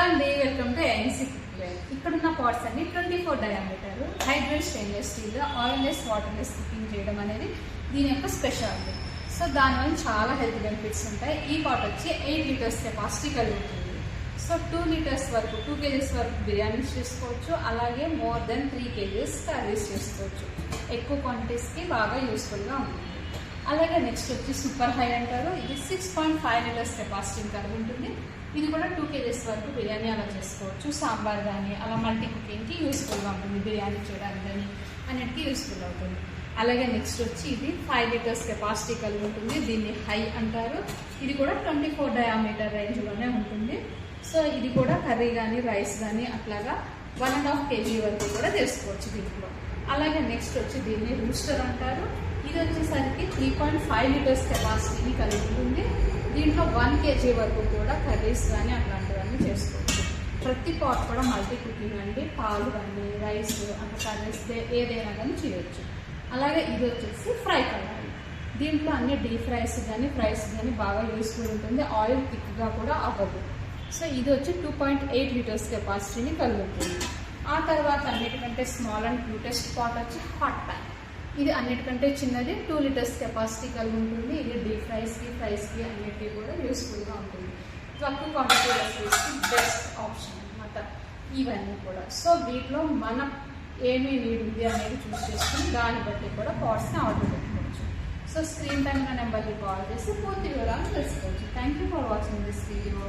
అండి, welcome to NC cookware. ఇక్కడ ఉన్న పాట్స్ అన్ని 24 diameter hydrate stainless steel oilless waterless cooking చేయడం అనేది దీని యొక్క స్పెషాలిటీ. సో దానివల్ల చాలా హెల్త్ బెనిఫిట్స్ ఉంటాయి. ఈ పాట్ వచ్చి 8 లీటర్స్ కెపాసిటీ కలిగి ఉంటుంది. సో 2 లీటర్స్ వరకు 2 కేజీస్ వరకు బిర్యానీస్ చేసుకోవచ్చు. అలాగే మోర్ దెన్ 3 కేజీస్ కర్రీస్ చేసుకోవచ్చు. ఎక్కువ క్వాంటిటీస్కి బాగా యూస్ఫుల్గా ఉంటుంది. అలాగే నెక్స్ట్ వచ్చి సూపర్ హై అంటారు. ఇది 6.5 లీటర్స్ కెపాసిటీ కలిగి ఉంటుంది. ఇది కూడా 2 కేజీస్ వరకు బిర్యానీ అలా చేసుకోవచ్చు. సాంబార్ కానీ అలా మల్టీ కుకింగ్కి యూస్ఫుల్గా ఉంటుంది. బిర్యానీ చేయడానికి కానీ అన్నిటికీ యూస్ఫుల్ అవుతుంది. అలాగే నెక్స్ట్ వచ్చి ఇది 5 లీటర్స్ కెపాసిటీ కలిగి ఉంటుంది. దీన్ని హై అంటారు. ఇది కూడా 24 డయామీటర్ రేంజ్లోనే ఉంటుంది. సో ఇది కూడా కర్రీ కానీ రైస్ కానీ అట్లాగా 1.5 కేజీ వరకు కూడా చేసుకోవచ్చు దీంట్లో. అలాగే నెక్స్ట్ వచ్చి దీన్ని రూస్టర్ అంటారు. ఇది వచ్చేసరికి 3.5 లీటర్స్ కెపాసిటీని కలిగి ఉంటుంది. దీంట్లో 1 కేజీ వరకు కూడా కర్రీస్ కానీ అట్లాంటివన్నీ చేసుకోవచ్చు. ప్రతి పాట్ కూడా మల్టీ కుకింగ్ అండి. పాలు కానీ రైస్ అంటే కర్రీస్ ఏదైనా కానీ చేయొచ్చు. అలాగే ఇది వచ్చేసి ఫ్రై కడాయి. దీంట్లో అన్ని డీప్ ఫ్రైస్ కానీ బాగా యూస్ఫుల్ ఉంటుంది. ఆయిల్ థిక్గా కూడా అవ్వదు. సో ఇది వచ్చి 2.8 లీటర్స్ కెపాసిటీని కలిగి ఉంటుంది. ఆ తర్వాత అన్నిటికంటే స్మాల్ అండ్ క్యూటెస్ట్ పాట్ వచ్చి హాట్ ప్యాన్. ఇది అన్నిటికంటే చిన్నది 2 లీటర్స్ కెపాసిటీ కలిగి ఉంటుంది. ఇది డీప్ ఫ్రైస్కి అన్నిటికీ కూడా యూస్ఫుల్గా ఉంటుంది. తక్కువ క్వాంటిటీ రెసిపీస్కి బెస్ట్ ఆప్షన్ అనమాట ఇవన్నీ కూడా. సో వీటిలో మనం ఏమీ నీడ్ ఉంది అనేది చూస్ చేసుకుని దాన్ని బట్టి కూడా పాట్స్ని ఆర్డర్ పెట్టుకోవచ్చు. సో స్క్రీన్ టైం నెంబర్కి కాల్ చేసి పూర్తి వివరాలు తెలుసుకోవచ్చు. Thank you for watching this video.